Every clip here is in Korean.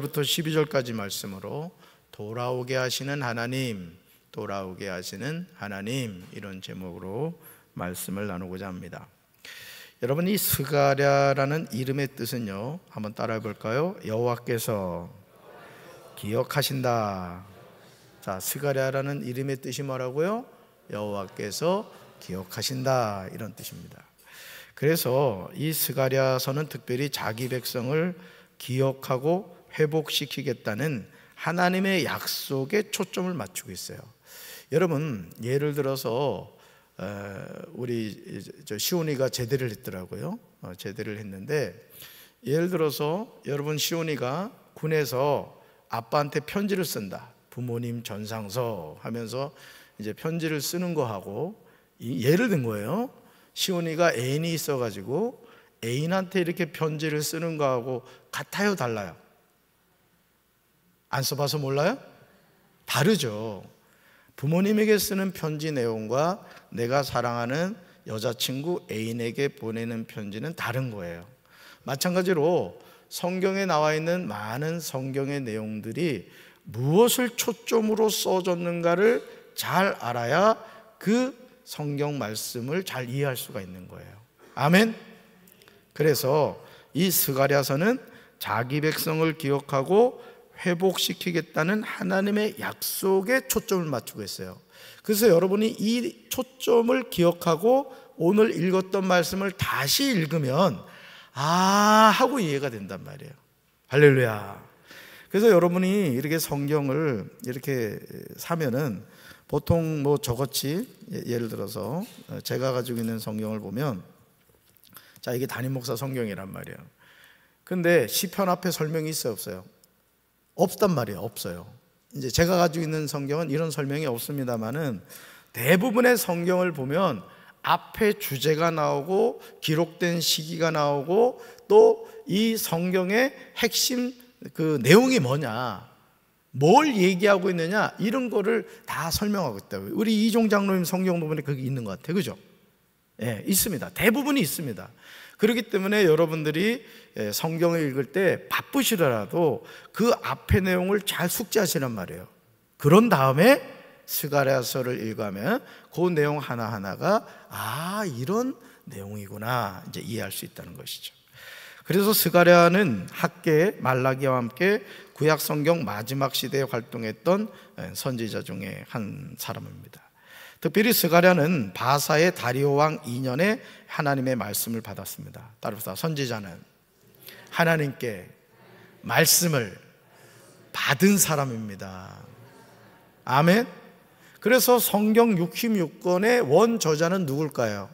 부터 12절까지 말씀으로 돌아오게 하시는 하나님, 돌아오게 하시는 하나님, 이런 제목으로 말씀을 나누고자 합니다. 여러분, 이 스가랴라는 이름의 뜻은요, 한번 따라해 볼까요? 여호와께서 기억하신다. 자, 스가랴라는 이름의 뜻이 뭐라고요? 여호와께서 기억하신다, 이런 뜻입니다. 그래서 이 스가랴서는 특별히 자기 백성을 기억하고 회복시키겠다는 하나님의 약속에 초점을 맞추고 있어요. 여러분, 예를 들어서 우리 시온이가 제대를 했더라고요. 제대를 했는데, 예를 들어서 여러분, 시온이가 군에서 아빠한테 편지를 쓴다, 부모님 전상서 하면서 이제 편지를 쓰는 거하고, 예를 든 거예요. 시온이가 애인이 있어가지고 애인한테 이렇게 편지를 쓰는 거하고 같아요, 달라요? 안 써봐서 몰라요? 다르죠. 부모님에게 쓰는 편지 내용과 내가 사랑하는 여자친구 애인에게 보내는 편지는 다른 거예요. 마찬가지로 성경에 나와 있는 많은 성경의 내용들이 무엇을 초점으로 써졌는가를 잘 알아야 그 성경 말씀을 잘 이해할 수가 있는 거예요. 아멘. 그래서 이 스가랴서는 자기 백성을 기억하고 회복시키겠다는 하나님의 약속에 초점을 맞추고 있어요. 그래서 여러분이 이 초점을 기억하고 오늘 읽었던 말씀을 다시 읽으면 하고 이해가 된단 말이에요. 할렐루야. 그래서 여러분이 이렇게 성경을 이렇게 사면은 보통 저같이, 예를 들어서 제가 가지고 있는 성경을 보면, 자, 이게 담임 목사 성경이란 말이에요. 근데 시편 앞에 설명이 있어요, 없어요? 없단 말이에요. 없어요. 이제 제가 가지고 있는 성경은 이런 설명이 없습니다만은 대부분의 성경을 보면 앞에 주제가 나오고 기록된 시기가 나오고 또 이 성경의 핵심 그 내용이 뭐냐, 뭘 얘기하고 있느냐, 이런 거를 다 설명하고 있다고요. 우리 이종 장로님 성경 부분에 그게 있는 것 같아요. 그죠? 예, 있습니다. 대부분이 있습니다. 그렇기 때문에 여러분들이 성경을 읽을 때 바쁘시더라도 그 앞의 내용을 잘 숙지하시란 말이에요. 그런 다음에 스가랴서를 읽으면 그 내용 하나하나가 이런 내용이구나, 이제 이해할 수 있다는 것이죠. 그래서 스가랴는 학계 말라기와 함께 구약 성경 마지막 시대에 활동했던 선지자 중에 한 사람입니다. 특별히 스가랴는 바사의 다리오 왕 2년에 하나님의 말씀을 받았습니다. 따라서 선지자는 하나님께 말씀을 받은 사람입니다. 아멘. 그래서 성경 66권의 원저자는 누굴까요?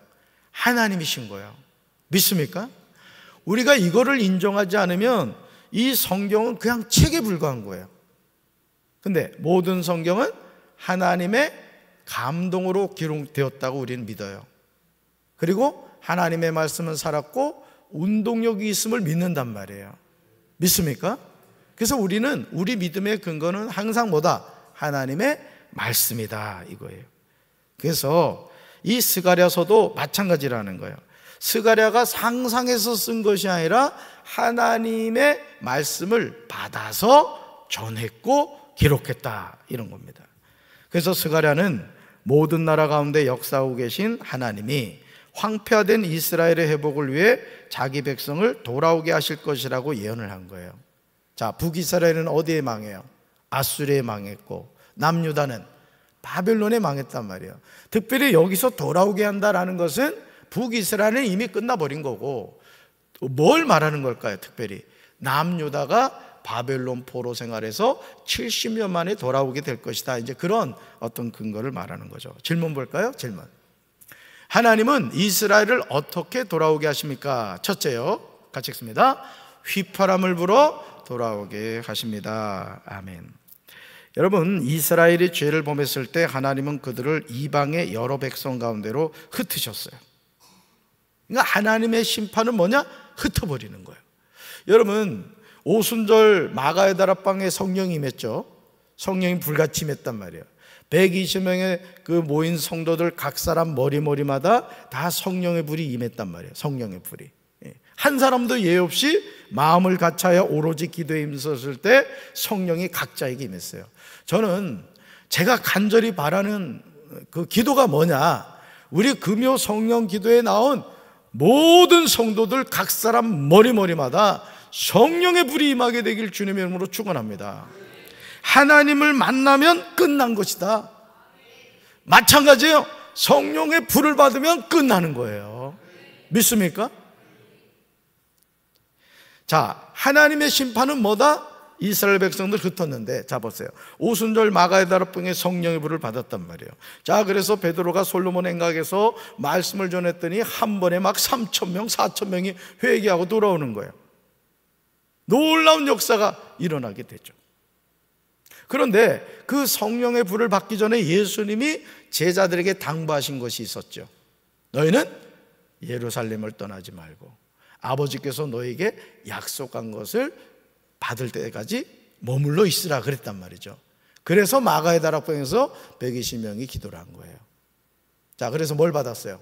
하나님이신 거예요. 믿습니까? 우리가 이거를 인정하지 않으면 이 성경은 그냥 책에 불과한 거예요. 근데 모든 성경은 하나님의 감동으로 기록되었다고 우리는 믿어요. 그리고 하나님의 말씀은 살았고 운동력이 있음을 믿는단 말이에요. 믿습니까? 그래서 우리는 우리 믿음의 근거는 항상 뭐다? 하나님의 말씀이다, 이거예요. 그래서 이 스가랴서도 마찬가지라는 거예요. 스가랴가 상상해서 쓴 것이 아니라 하나님의 말씀을 받아서 전했고 기록했다, 이런 겁니다. 그래서 스가랴는 모든 나라 가운데 역사하고 계신 하나님이 황폐화된 이스라엘의 회복을 위해 자기 백성을 돌아오게 하실 것이라고 예언을 한 거예요. 자, 북이스라엘은 어디에 망해요? 아수르에 망했고, 남유다는 바벨론에 망했단 말이에요. 특별히 여기서 돌아오게 한다라는 것은 북이스라엘은 이미 끝나버린 거고, 뭘 말하는 걸까요? 특별히 남유다가 바벨론 포로 생활에서 70년 만에 돌아오게 될 것이다, 이제 그런 어떤 근거를 말하는 거죠. 질문 볼까요? 질문. 하나님은 이스라엘을 어떻게 돌아오게 하십니까? 첫째요, 같이 읽습니다. 휘파람을 불어 돌아오게 하십니다. 아멘. 여러분, 이스라엘이 죄를 범했을 때 하나님은 그들을 이방의 여러 백성 가운데로 흩으셨어요. 그러니까 하나님의 심판은 뭐냐? 흩어버리는 거예요. 여러분, 오순절 마가의 다락방에 성령이 임했죠. 성령이 불같이 임했단 말이에요. 120명의 그 모인 성도들 각 사람 머리마다 다 성령의 불이 임했단 말이에요. 성령의 불이. 한 사람도 예 없이 마음을 같이하여 오로지 기도에 힘썼을 때 성령이 각자에게 임했어요. 저는 제가 간절히 바라는 그 기도가 뭐냐, 우리 금요 성령 기도에 나온 모든 성도들 각 사람 머리마다 성령의 불이 임하게 되길 주님의 이름으로 축원합니다. 하나님을 만나면 끝난 것이다. 마찬가지예요. 성령의 불을 받으면 끝나는 거예요. 믿습니까? 자, 하나님의 심판은 뭐다? 이스라엘 백성들 흩었는데, 자 보세요. 오순절 마가다락방에 성령의 불을 받았단 말이에요. 자, 그래서 베드로가 솔로몬 행각에서 말씀을 전했더니 한 번에 막 3,000명, 4,000명이 회개하고 돌아오는 거예요. 놀라운 역사가 일어나게 되죠. 그런데 그 성령의 불을 받기 전에 예수님이 제자들에게 당부하신 것이 있었죠. 너희는 예루살렘을 떠나지 말고 아버지께서 너에게 약속한 것을 받을 때까지 머물러 있으라 그랬단 말이죠. 그래서 마가의 다락방에서 120명이 기도를 한 거예요. 자, 그래서 뭘 받았어요?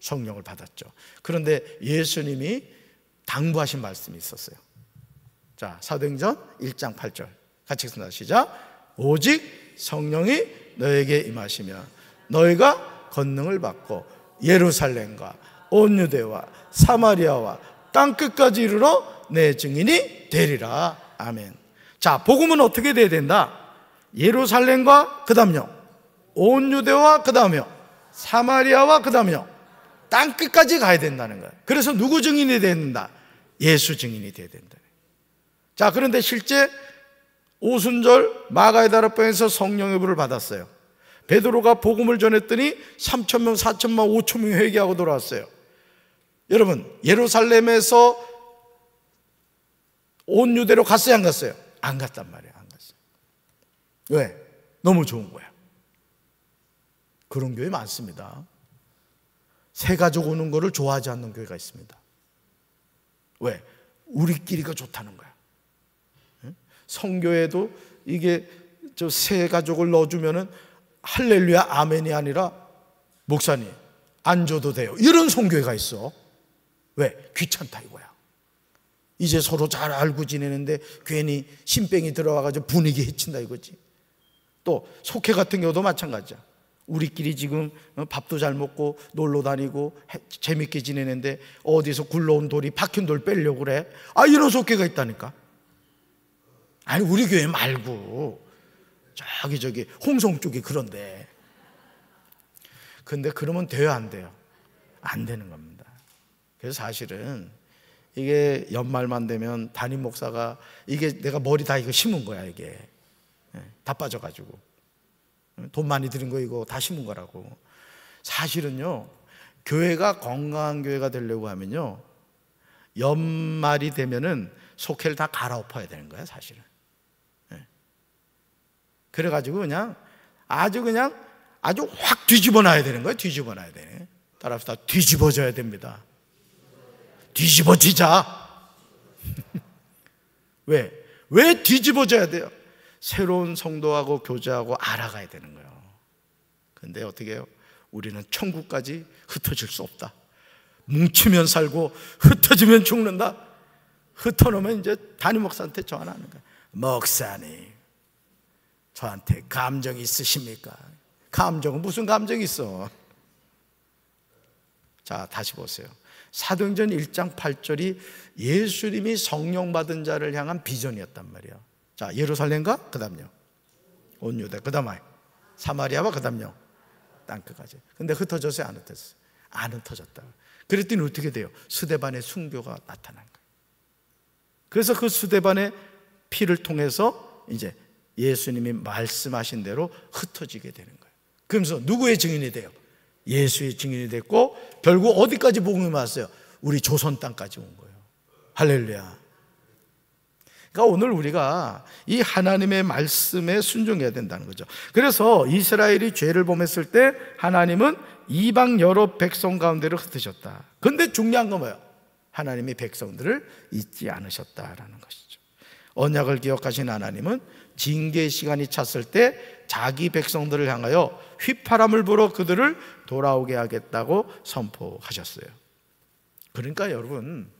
성령을 받았죠. 그런데 예수님이 당부하신 말씀이 있었어요. 자, 사도행전 1장 8절 같이 읽습니다. 시작. 오직 성령이 너에게 임하시면 너희가 권능을 받고 예루살렘과 온 유대와 사마리아와 땅끝까지 이르러 내 증인이 되리라. 아멘. 자, 복음은 어떻게 돼야 된다? 예루살렘과 그 다음요, 온 유대와 그 다음요, 사마리아와 그 다음요, 땅끝까지 가야 된다는 거예요. 그래서 누구 증인이 돼야 된다? 예수 증인이 돼야 된다. 자, 그런데 실제 오순절 마가의 다락방에서 성령의 불을 받았어요. 베드로가 복음을 전했더니 3,000명, 4,000명, 5,000명이 회개하고 돌아왔어요. 여러분, 예루살렘에서 온 유대로 갔어요, 안 갔어요? 안 갔단 말이에요. 안 갔어요. 왜? 너무 좋은 거야. 그런 교회 많습니다. 새 가족 오는 거를 좋아하지 않는 교회가 있습니다. 왜? 우리끼리가 좋다는 거야. 성교에도 이게 저 새 가족을 넣어주면은 할렐루야 아멘이 아니라 목사님 안 줘도 돼요, 이런 성교회가 있어. 왜? 귀찮다 이거야. 이제 서로 잘 알고 지내는데 괜히 신병이 들어와가지고 분위기 해친다 이거지. 또 속회 같은 경우도 마찬가지야. 우리끼리 지금 밥도 잘 먹고 놀러 다니고 재밌게 지내는데 어디서 굴러온 돌이 박힌 돌 빼려고 그래. 아, 이런 속회가 있다니까. 아니, 우리 교회 말고 저기 홍성 쪽이 그런데. 근데 그러면 돼요, 안 돼요? 안 되는 겁니다. 그래서 사실은 이게 연말만 되면 담임 목사가 이게 내가 머리 다 이거 심은 거야. 이게 다 빠져가지고 돈 많이 들인 거 이거 다 심은 거라고. 사실은요, 교회가 건강한 교회가 되려고 하면요, 연말이 되면은 속회를 다 갈아엎어야 되는 거야 사실은. 그래가지고 그냥 아주 확 뒤집어 놔야 되는 거예요. 뒤집어 놔야 돼. 따라합시다. 뒤집어져야 됩니다. 뒤집어지자. 왜 뒤집어져야 돼요? 새로운 성도하고 교제하고 알아가야 되는 거예요. 근데 어떻게 해요? 우리는 천국까지 흩어질 수 없다. 뭉치면 살고 흩어지면 죽는다. 흩어놓으면 이제 담임 목사한테 전화하는 거예요. 목사님, 저한테 감정이 있으십니까? 감정은 무슨 감정이 있어? 자, 다시 보세요. 사도행전 1장 8절이 예수님이 성령 받은 자를 향한 비전이었단 말이에요. 자, 예루살렘과 그 다음요, 온 유대, 그 다음에 사마리아와 그 다음요, 땅끝까지. 근데 흩어졌어요, 안 흩어졌어요? 안 흩어졌다. 그랬더니 어떻게 돼요? 스데반의 순교가 나타난 거예요. 그래서 그 스데반의 피를 통해서 이제 예수님이 말씀하신 대로 흩어지게 되는 거예요. 그러면서 누구의 증인이 돼요? 예수의 증인이 됐고, 결국 어디까지 복음이 왔어요? 우리 조선 땅까지 온 거예요. 할렐루야. 그러니까 오늘 우리가 이 하나님의 말씀에 순종해야 된다는 거죠. 그래서 이스라엘이 죄를 범했을 때 하나님은 이방 여러 백성 가운데로 흩으셨다. 그런데 중요한 건 뭐예요? 하나님이 백성들을 잊지 않으셨다라는 것이죠. 언약을 기억하신 하나님은 징계의 시간이 찼을 때 자기 백성들을 향하여 휘파람을 불어 그들을 돌아오게 하겠다고 선포하셨어요. 그러니까 여러분,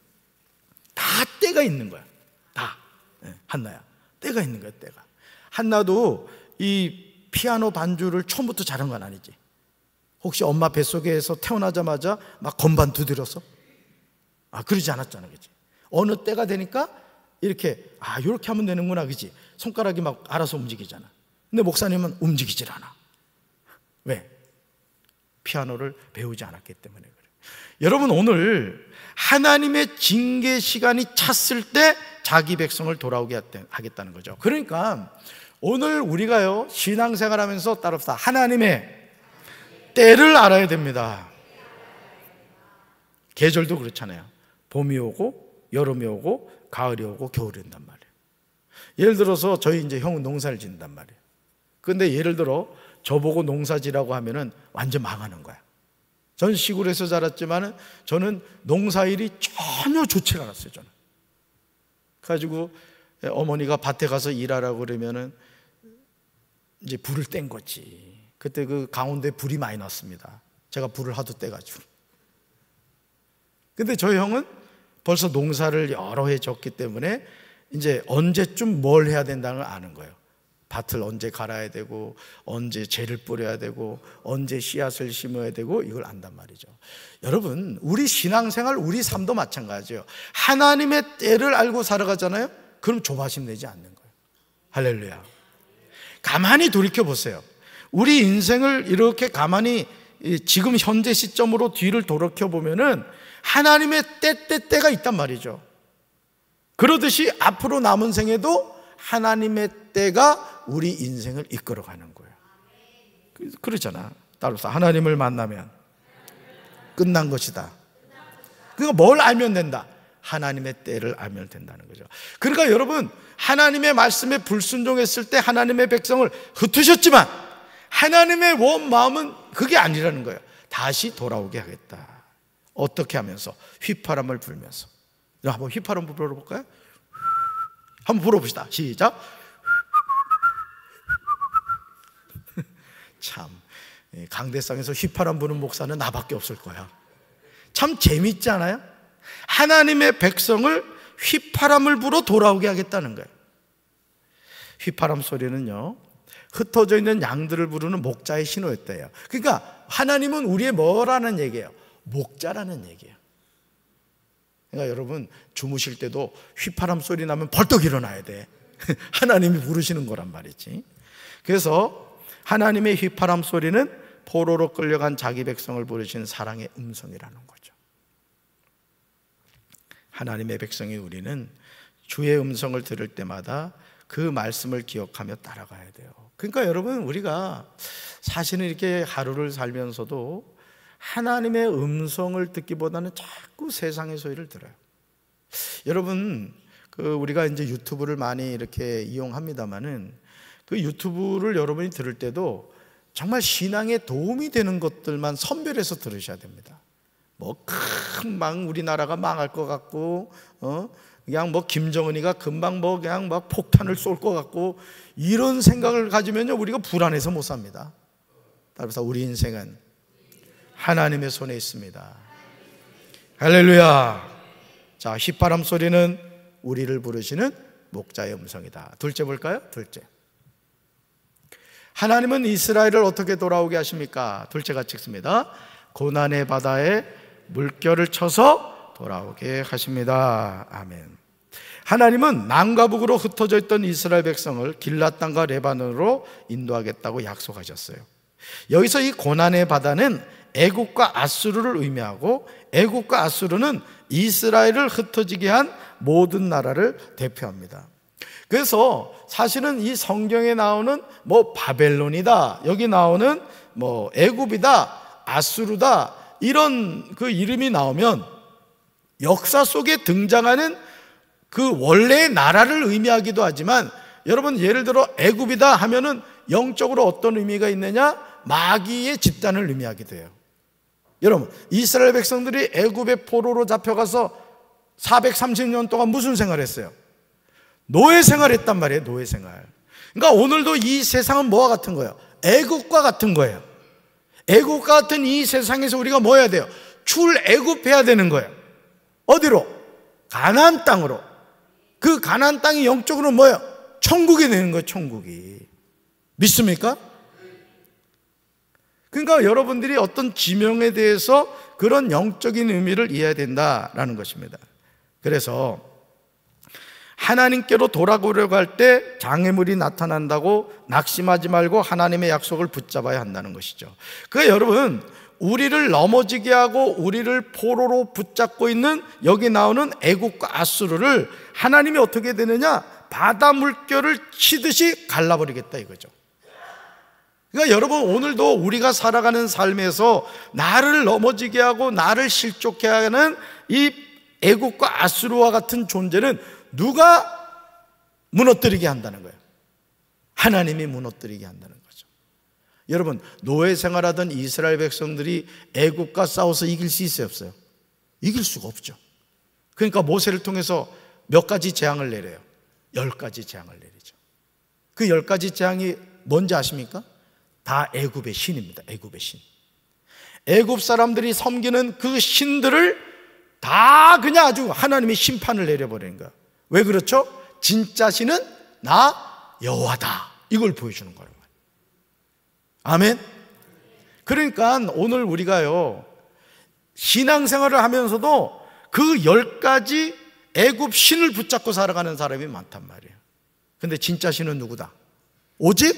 다 때가 있는 거야. 다. 한나야, 때가 있는 거야, 때가. 한나도 이 피아노 반주를 처음부터 잘한 건 아니지. 혹시 엄마 뱃속에서 태어나자마자 막 건반 두드렸어? 그러지 않았잖아, 그치? 어느 때가 되니까 이렇게 이렇게 하면 되는구나, 그치? 손가락이 막 알아서 움직이잖아. 근데 목사님은 움직이질 않아. 왜? 피아노를 배우지 않았기 때문에 그래. 여러분, 오늘 하나님의 징계 시간이 찼을 때 자기 백성을 돌아오게 하겠다는 거죠. 그러니까 오늘 우리가요, 신앙생활하면서 따릅시다. 하나님의 때를 알아야 됩니다. 계절도 그렇잖아요. 봄이 오고 여름이 오고 가을이 오고 겨울이 온단 말이에요. 예를 들어서 저희 이제 형은 농사를 짓는단 말이에요. 근데 예를 들어 저보고 농사지라고 하면은 완전 망하는 거야. 전 시골에서 자랐지만은 저는 농사일이 전혀 좋지 않았어요. 저는. 그래가지고 어머니가 밭에 가서 일하라고 그러면은 이제 불을 뗀 거지. 그때 그 강원도에 불이 많이 났습니다. 제가 불을 하도 떼가지고. 근데 저희 형은 벌써 농사를 여러 해 졌기 때문에 이제 언제쯤 뭘 해야 된다는 걸 아는 거예요. 밭을 언제 갈아야 되고, 언제 재를 뿌려야 되고, 언제 씨앗을 심어야 되고, 이걸 안단 말이죠. 여러분, 우리 신앙생활, 우리 삶도 마찬가지예요. 하나님의 때를 알고 살아가잖아요. 그럼 조바심 내지 않는 거예요. 할렐루야. 가만히 돌이켜 보세요. 우리 인생을 이렇게 가만히 지금 현재 시점으로 뒤를 돌이켜 보면은 하나님의 때가 있단 말이죠. 그러듯이 앞으로 남은 생에도 하나님의 때가 우리 인생을 이끌어가는 거예요. 그러잖아. 따라서 하나님을 만나면 끝난 것이다. 그러니까 뭘 알면 된다? 하나님의 때를 알면 된다는 거죠. 그러니까 여러분, 하나님의 말씀에 불순종했을 때 하나님의 백성을 흩으셨지만 하나님의 원 마음은 그게 아니라는 거예요. 다시 돌아오게 하겠다. 어떻게 하면서? 휘파람을 불면서. 한번 휘파람 불어볼까요? 한번 불어봅시다. 시작. 참, 강대상에서 휘파람 부는 목사는 나밖에 없을 거야. 참 재밌지 않아요? 하나님의 백성을 휘파람을 불어 돌아오게 하겠다는 거예요. 휘파람 소리는요, 흩어져 있는 양들을 부르는 목자의 신호였대요. 그러니까 하나님은 우리의 뭐라는 얘기예요? 목자라는 얘기예요. 그러니까 여러분, 주무실 때도 휘파람 소리 나면 벌떡 일어나야 돼. 하나님이 부르시는 거란 말이지. 그래서 하나님의 휘파람 소리는 포로로 끌려간 자기 백성을 부르신 사랑의 음성이라는 거죠. 하나님의 백성이 우리는 주의 음성을 들을 때마다 그 말씀을 기억하며 따라가야 돼요. 그러니까 여러분, 우리가 사실은 이렇게 하루를 살면서도 하나님의 음성을 듣기보다는 자꾸 세상의 소리를 들어요. 여러분, 우리가 이제 유튜브를 많이 이렇게 이용합니다만은 그 유튜브를 여러분이 들을 때도 정말 신앙에 도움이 되는 것들만 선별해서 들으셔야 됩니다. 막 우리나라가 망할 것 같고, 그냥 김정은이가 금방 그냥 막 폭탄을 쏠 것 같고, 이런 생각을 가지면요, 우리가 불안해서 못 삽니다. 따라서 우리 인생은 하나님의 손에 있습니다. 할렐루야. 자, 휘파람 소리는 우리를 부르시는 목자의 음성이다. 둘째 볼까요? 둘째, 하나님은 이스라엘을 어떻게 돌아오게 하십니까? 둘째가 찍습니다. 고난의 바다에 물결을 쳐서 돌아오게 하십니다. 아멘. 하나님은 남과 북으로 흩어져 있던 이스라엘 백성을 길앗 땅과 레바논으로 인도하겠다고 약속하셨어요. 여기서 이 고난의 바다는 애국과 아수르를 의미하고, 애국과 아수르는 이스라엘을 흩어지게 한 모든 나라를 대표합니다. 그래서 사실은 이 성경에 나오는 바벨론이다, 여기 나오는 애굽이다, 아수르다, 이런 그 이름이 나오면 역사 속에 등장하는 그 원래의 나라를 의미하기도 하지만, 여러분, 예를 들어 애굽이다 하면은 영적으로 어떤 의미가 있느냐? 마귀의 집단을 의미하기도 해요. 여러분, 이스라엘 백성들이 애굽의 포로로 잡혀가서 430년 동안 무슨 생활을 했어요? 노예 생활했단 말이에요. 노예 생활. 그러니까 오늘도 이 세상은 뭐와 같은 거예요? 애굽과 같은 거예요. 애굽과 같은 이 세상에서 우리가 뭐 해야 돼요? 출애굽해야 되는 거예요. 어디로? 가나안 땅으로. 그 가나안 땅이 영적으로 뭐예요? 천국이 되는 거예요. 천국이. 믿습니까? 그러니까 여러분들이 어떤 지명에 대해서 그런 영적인 의미를 이해해야 된다라는 것입니다. 그래서 하나님께로 돌아오려고 할 때 장애물이 나타난다고 낙심하지 말고 하나님의 약속을 붙잡아야 한다는 것이죠. 그러니까 여러분, 우리를 넘어지게 하고 우리를 포로로 붙잡고 있는 여기 나오는 애국과 아수르를 하나님이 어떻게 되느냐? 바다 물결을 치듯이 갈라버리겠다 이거죠. 그러니까 여러분, 오늘도 우리가 살아가는 삶에서 나를 넘어지게 하고 나를 실족해 하는 이 애국과 아수르와 같은 존재는 누가 무너뜨리게 한다는 거예요? 하나님이 무너뜨리게 한다는 거죠. 여러분, 노예 생활하던 이스라엘 백성들이 애국과 싸워서 이길 수 있어요, 없어요? 이길 수가 없죠. 그러니까 모세를 통해서 몇 가지 재앙을 내려요. 10가지 재앙을 내리죠. 그 10가지 재앙이 뭔지 아십니까? 다 애굽의 신입니다. 애굽의 신. 애굽 사람들이 섬기는 그 신들을 다 그냥 아주 하나님이 심판을 내려버리는 거야. 왜 그렇죠? 진짜 신은 나 여호와다, 이걸 보여주는 거예요. 아멘. 그러니까 오늘 우리가요, 신앙생활을 하면서도 그 10가지 애굽 신을 붙잡고 살아가는 사람이 많단 말이에요. 근데 진짜 신은 누구다? 오직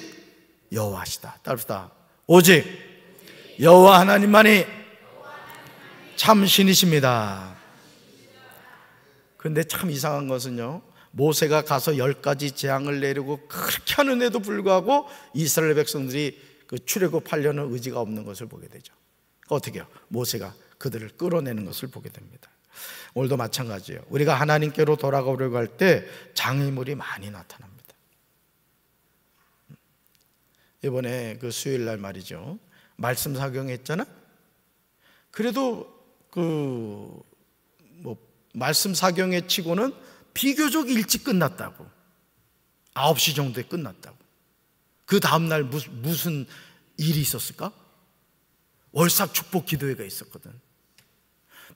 여호와시다. 따릅시다. 오직 여호와 하나님만이 참 신이십니다. 그런데 참 이상한 것은요, 모세가 가서 10가지 재앙을 내리고 그렇게 하는데도 불구하고 이스라엘 백성들이 그 출애굽하려는 의지가 없는 것을 보게 되죠. 어떻게 해요? 모세가 그들을 끌어내는 것을 보게 됩니다. 오늘도 마찬가지예요. 우리가 하나님께로 돌아가려고 할 때 장애물이 많이 나타납니다. 이번에 그 수요일 날 말이죠, 말씀 사경했잖아. 그래도 말씀 사경회 치고는 비교적 일찍 끝났다고. 9시 정도에 끝났다고. 그 다음날 무슨 일이 있었을까? 월삭 축복 기도회가 있었거든.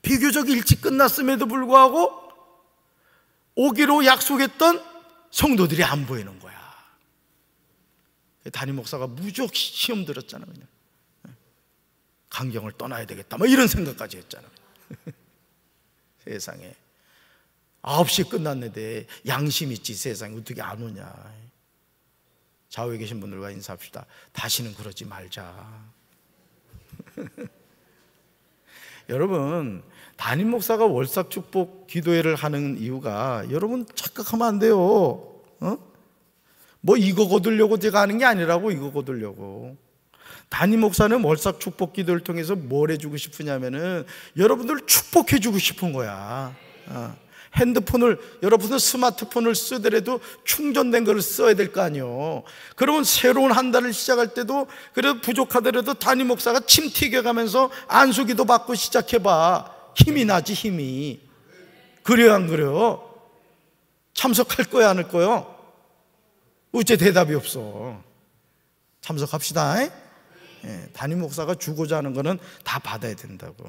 비교적 일찍 끝났음에도 불구하고 오기로 약속했던 성도들이 안 보이는 거야. 담임 목사가 무적 시험 들었잖아. 그냥 강경을 떠나야 되겠다, 뭐 이런 생각까지 했잖아. 세상에 9시에 끝났는데 양심 있지, 세상에 어떻게 안 오냐. 좌우에 계신 분들과 인사합시다. 다시는 그러지 말자. 여러분, 담임 목사가 월삭 축복 기도회를 하는 이유가, 여러분 착각하면 안 돼요. 뭐 이거 거두려고 제가 하는 게 아니라고. 이거 거두려고. 담임 목사는 월삭 축복 기도를 통해서 뭘 해주고 싶으냐면은 여러분들 축복해주고 싶은 거야. 핸드폰을, 여러분은 스마트폰을 쓰더라도 충전된 거를 써야 될 거 아니에요. 그러면 새로운 한 달을 시작할 때도 그래도 부족하더라도 담임 목사가 침 튀겨가면서 안수기도 받고 시작해봐. 힘이 나지, 힘이. 그래요, 안 그래요? 참석할 거야, 안 할 거요? 어째 대답이 없어. 참석합시다. 담임 목사가 주고자 하는 거는 다 받아야 된다고.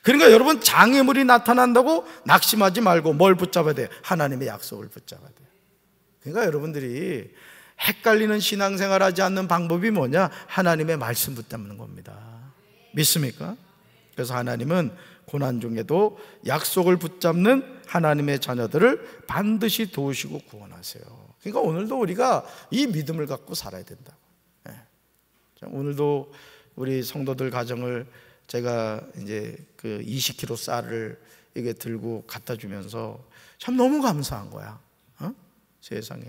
그러니까 여러분, 장애물이 나타난다고 낙심하지 말고 뭘 붙잡아야 돼요? 하나님의 약속을 붙잡아야 돼요. 그러니까 여러분들이 헷갈리는 신앙생활 하지 않는 방법이 뭐냐? 하나님의 말씀 붙잡는 겁니다. 믿습니까? 그래서 하나님은 고난 중에도 약속을 붙잡는 하나님의 자녀들을 반드시 도우시고 구원하세요. 그러니까 오늘도 우리가 이 믿음을 갖고 살아야 된다고. 오늘도 우리 성도들 가정을 제가 이제 그 20kg 쌀을 이게 들고 갖다 주면서 참 너무 감사한 거야. 세상에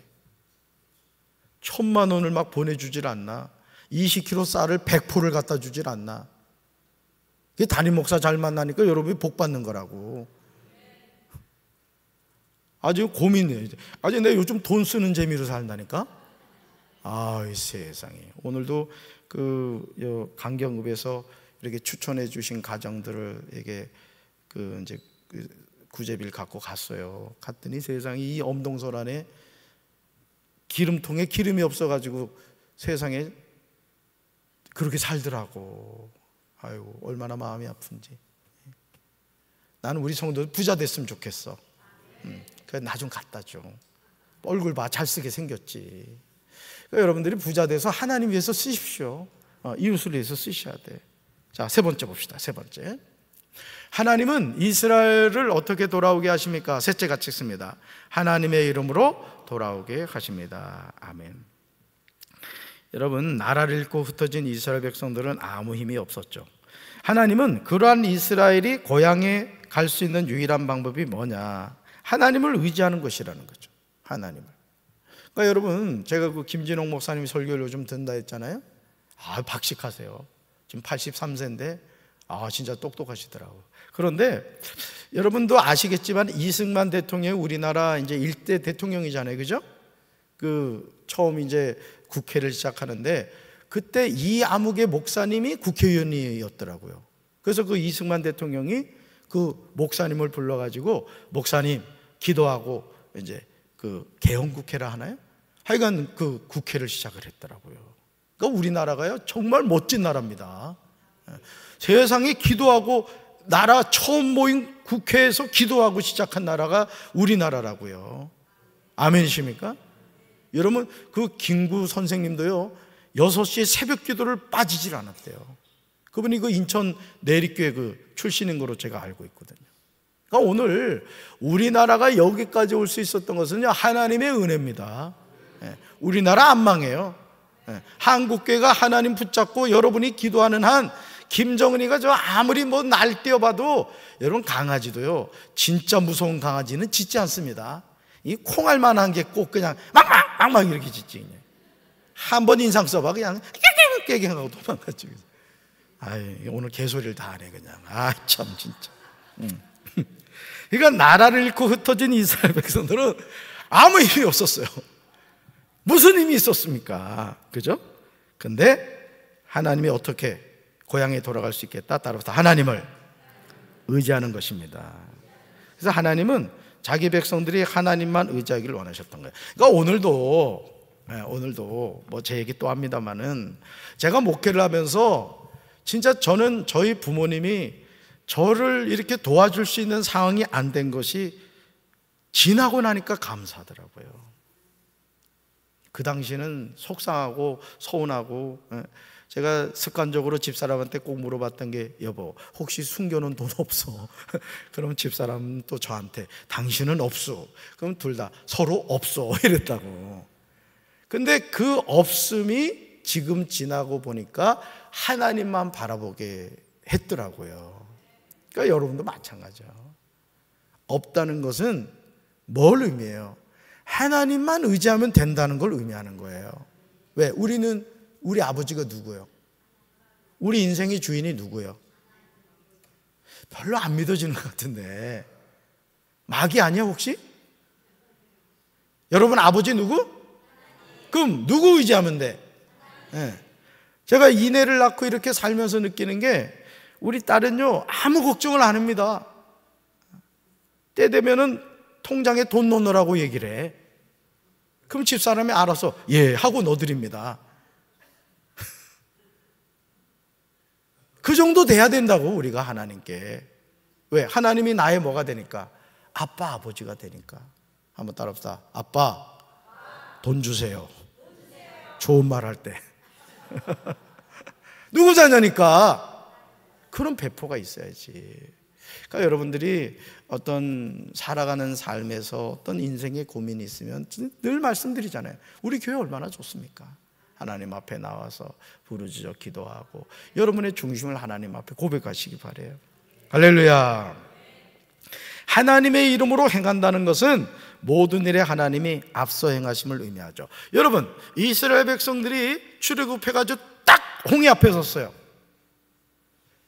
1,000만 원을 막 보내주질 않나. 20kg 쌀을 100포를 갖다 주질 않나. 그게 담임 목사 잘 만나니까 여러분이 복 받는 거라고. 아주 고민해. 아주 내가 요즘 돈 쓰는 재미로 살다니까. 이 세상에. 오늘도 그 강경읍에서 이렇게 추천해 주신 가정들에게 이제 구제비를 갖고 갔어요. 갔더니 세상에 이 엄동설 안에 기름통에 기름이 없어가지고 세상에 그렇게 살더라고. 아이고, 얼마나 마음이 아픈지. 나는 우리 성도들 부자 됐으면 좋겠어. 그래서 나 좀 갖다 줘. 얼굴 봐, 잘 쓰게 생겼지. 그러니까 여러분들이 부자 돼서 하나님 위해서 쓰십시오. 이웃을 위해서 쓰셔야 돼. 자, 세 번째 봅시다. 세 번째, 하나님은 이스라엘을 어떻게 돌아오게 하십니까? 셋째 같이 읽습니다. 하나님의 이름으로 돌아오게 하십니다. 아멘. 여러분, 나라를 잃고 흩어진 이스라엘 백성들은 아무 힘이 없었죠. 하나님은 그러한 이스라엘이 고향에 갈 수 있는 유일한 방법이 뭐냐? 하나님을 의지하는 것이라는 거죠. 하나님을. 그러니까 여러분, 제가 그 김진홍 목사님 설교를 요즘 듣는다 했잖아요. 박식하세요. 지금 83세인데 진짜 똑똑하시더라고요. 그런데 여러분도 아시겠지만 이승만 대통령이 우리나라 이제 1대 대통령이잖아요. 그죠? 처음 이제 국회를 시작하는데 그때 이아무개 목사님이 국회의원이었더라고요. 그래서 그 이승만 대통령이 그 목사님을 불러가지고 목사님 기도하고 이제 개헌국회라 하나요? 하여간 그 국회를 시작을 했더라고요. 그러니까 우리나라가요 정말 멋진 나라입니다. 세상에 기도하고 나라 처음 모인 국회에서 기도하고 시작한 나라가 우리나라라고요. 아멘이십니까? 여러분, 그 김구 선생님도요 6시에 새벽 기도를 빠지질 않았대요. 그분이 그 인천 내리교회 출신인 거로 제가 알고 있거든요. 그러니까 오늘 우리나라가 여기까지 올 수 있었던 것은요 하나님의 은혜입니다. 우리나라 안 망해요. 한국교회가 하나님 붙잡고 여러분이 기도하는 한 김정은이가 아무리 날 띄어봐도 여러분 강아지도요 진짜 무서운 강아지는 짖지 않습니다. 이 콩알만한 게 꼭 그냥 막막 이렇게 짖지. 한 번 인상 써봐 그냥 깨갱하고 도망가죠. 오늘 개소리를 다 하네 그냥. 참 진짜. 그러니까 나라를 잃고 흩어진 이스라엘 백성들은 아무 힘이 없었어요. 무슨 힘이 있었습니까? 그죠? 근데 하나님이 어떻게 고향에 돌아갈 수 있겠다? 따라서 하나님을 의지하는 것입니다. 그래서 하나님은 자기 백성들이 하나님만 의지하기를 원하셨던 거예요. 그러니까 오늘도 제 얘기 또 합니다만은 제가 목회를 하면서 진짜 저는 저희 부모님이 저를 이렇게 도와줄 수 있는 상황이 안 된 것이 지나고 나니까 감사하더라고요. 그 당시는 속상하고 서운하고, 제가 습관적으로 집사람한테 꼭 물어봤던 게 여보 혹시 숨겨놓은 돈 없어? 그러면 집사람은 또 저한테 당신은 없어. 그럼 둘 다 서로 없어 이랬다고. 근데 그 없음이 지금 지나고 보니까 하나님만 바라보게 했더라고요. 그러니까 여러분도 마찬가지예요. 없다는 것은 뭘 의미해요? 하나님만 의지하면 된다는 걸 의미하는 거예요. 왜? 우리 아버지가 누구예요? 우리 인생의 주인이 누구예요? 별로 안 믿어지는 것 같은데 마귀 아니야 혹시? 여러분 아버지 누구? 그럼 누구 의지하면 돼? 제가 이내를 낳고 이렇게 살면서 느끼는 게 우리 딸은요 아무 걱정을 안 합니다. 때 되면은 통장에 돈 넣으라고 얘기를 해. 그럼 집사람이 알아서 예 하고 넣어드립니다. 그 정도 돼야 된다고 우리가 하나님께. 왜? 하나님이 나의 뭐가 되니까? 아빠 아버지가 되니까. 한번 따라합시다. 아빠 돈 주세요. 좋은 말 할 때 누구 자녀니까 그런 배포가 있어야지. 그러니까 여러분들이 어떤 살아가는 삶에서 어떤 인생의 고민이 있으면 늘 말씀드리잖아요. 우리 교회 얼마나 좋습니까? 하나님 앞에 나와서 부르짖어 기도하고 여러분의 중심을 하나님 앞에 고백하시기 바라요. 할렐루야. 하나님의 이름으로 행한다는 것은 모든 일에 하나님이 앞서 행하심을 의미하죠. 여러분, 이스라엘 백성들이 출애굽해가지고 딱 홍해 앞에 섰어요.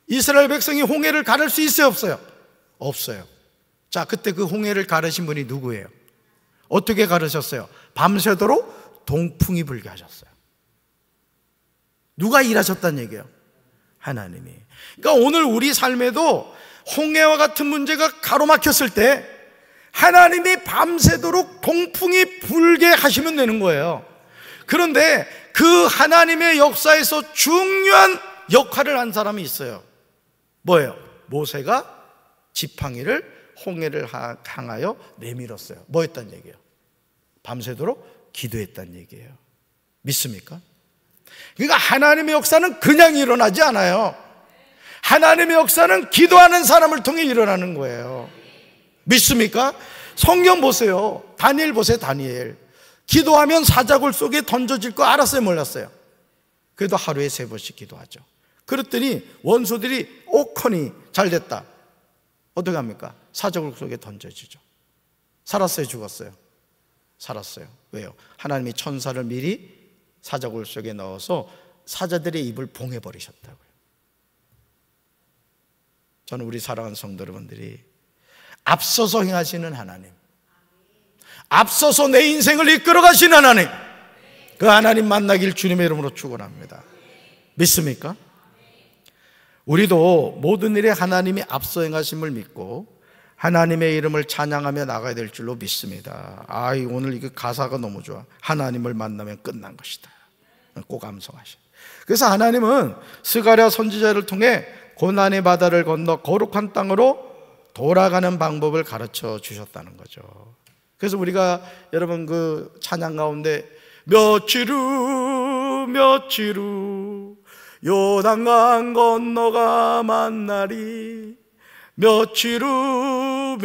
이스라엘 백성이 홍해를 가를 수 있어요 없어요? 없어요. 자, 그때 그 홍해를 가르신 분이 누구예요? 어떻게 가르셨어요? 밤새도록 동풍이 불게 하셨어요. 누가 일하셨다는 얘기예요? 하나님이. 그러니까 오늘 우리 삶에도 홍해와 같은 문제가 가로막혔을 때 하나님이 밤새도록 동풍이 불게 하시면 되는 거예요. 그런데 그 하나님의 역사에서 중요한 역할을 한 사람이 있어요. 뭐예요? 모세가 지팡이를 홍해를 향하여 내밀었어요. 뭐 했단 얘기예요? 밤새도록 기도했단 얘기예요. 믿습니까? 그러니까 하나님의 역사는 그냥 일어나지 않아요. 하나님의 역사는 기도하는 사람을 통해 일어나는 거예요. 믿습니까? 성경 보세요. 다니엘 보세요. 다니엘. 기도하면 사자굴 속에 던져질 거 알았어요? 몰랐어요? 그래도 하루에 3번씩 기도하죠. 그랬더니 원수들이 오커니 잘 됐다. 어떻게 합니까? 사자굴 속에 던져지죠. 살았어요? 죽었어요? 살았어요. 왜요? 하나님이 천사를 미리 사자굴 속에 넣어서 사자들의 입을 봉해버리셨다고요. 저는 우리 사랑하는 성도 여러분들이 앞서서 행하시는 하나님, 앞서서 내 인생을 이끌어 가시는 하나님, 그 하나님 만나길 주님의 이름으로 축원합니다. 믿습니까? 우리도 모든 일에 하나님이 앞서 행하심을 믿고 하나님의 이름을 찬양하며 나가야 될 줄로 믿습니다. 오늘 이거 가사가 너무 좋아. 하나님을 만나면 끝난 것이다. 꼭 암송하셔. 그래서 하나님은 스가랴 선지자를 통해 고난의 바다를 건너 거룩한 땅으로 돌아가는 방법을 가르쳐 주셨다는 거죠. 그래서 우리가 여러분 그 찬양 가운데 며칠 후 요단강 건너가 만나리, 며칠 후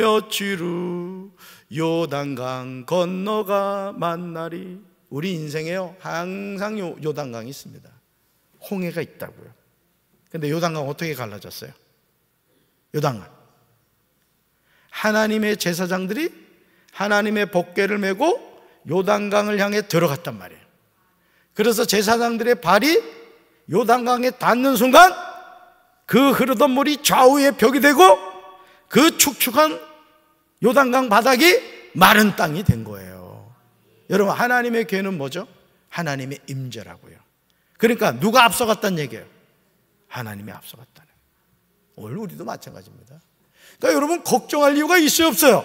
요단강 건너가 만나리. 우리 인생에요 항상 요단강이 있습니다. 홍해가 있다고요. 근데 요단강 어떻게 갈라졌어요? 요단강, 하나님의 제사장들이 하나님의 법궤를 메고 요단강을 향해 들어갔단 말이에요. 그래서 제사장들의 발이 요단강에 닿는 순간 그 흐르던 물이 좌우에 벽이 되고 그 축축한 요단강 바닥이 마른 땅이 된 거예요. 여러분, 하나님의 궤는 뭐죠? 하나님의 임재라고요. 그러니까 누가 앞서갔다는 얘기예요? 하나님이 앞서갔다는. 오늘 우리도 마찬가지입니다. 그러니까 여러분 걱정할 이유가 있어요, 없어요?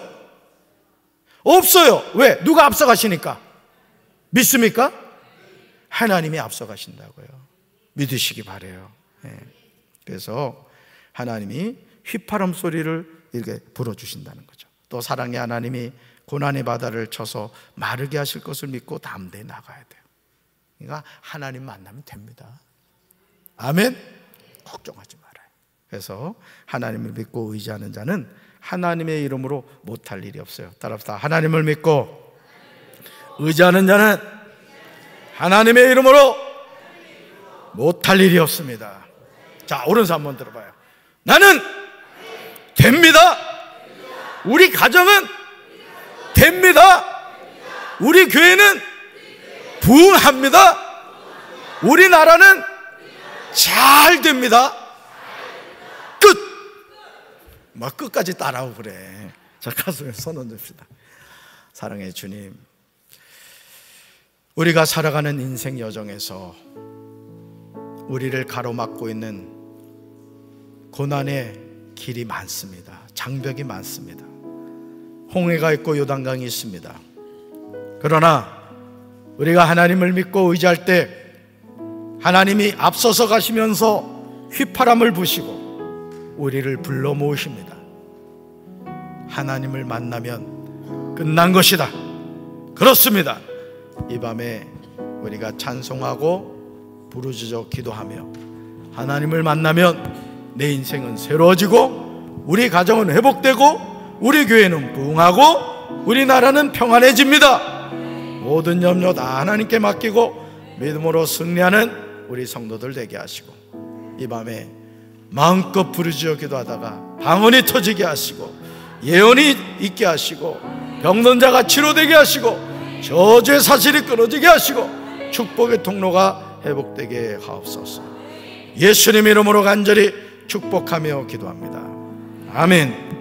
없어요. 왜? 누가 앞서가시니까. 믿습니까? 하나님이 앞서가신다고요. 믿으시기 바라요. 그래서 하나님이 휘파람 소리를 이렇게 불어주신다는 거죠. 또 사랑의 하나님이 고난의 바다를 쳐서 마르게 하실 것을 믿고 담대히 나가야 돼요. 그러니까 하나님 만나면 됩니다. 아멘. 걱정하지 말아요. 그래서 하나님을 믿고 의지하는 자는 하나님의 이름으로 못할 일이 없어요. 따라합시다. 하나님을 믿고 의지하는 자는 하나님의 이름으로 못할 일이 없습니다. 자, 오른손 한번 들어봐요. 나는 됩니다. 우리 가정은 됩니다. 우리 교회는 부흥합니다. 우리나라는 잘 됩니다. 끝! 막 끝까지 따라오고 그래. 자, 가슴에 손 얹읍시다. 사랑의 주님, 우리가 살아가는 인생 여정에서 우리를 가로막고 있는 고난의 길이 많습니다. 장벽이 많습니다. 홍해가 있고 요단강이 있습니다. 그러나 우리가 하나님을 믿고 의지할 때 하나님이 앞서서 가시면서 휘파람을 부시고 우리를 불러 모으십니다. 하나님을 만나면 끝난 것이다. 그렇습니다. 이 밤에 우리가 찬송하고 부르짖어 기도하며 하나님을 만나면 내 인생은 새로워지고 우리 가정은 회복되고 우리 교회는 부흥하고 우리나라는 평안해집니다. 모든 염려 다 하나님께 맡기고 믿음으로 승리하는 우리 성도들 되게 하시고 이 밤에 마음껏 부르짖어 기도하다가 방언이 터지게 하시고 예언이 있게 하시고 병든 자가 치료되게 하시고 저주의 사실이 끊어지게 하시고 축복의 통로가 회복되게 하옵소서. 예수님 이름으로 간절히 축복하며 기도합니다. 아멘.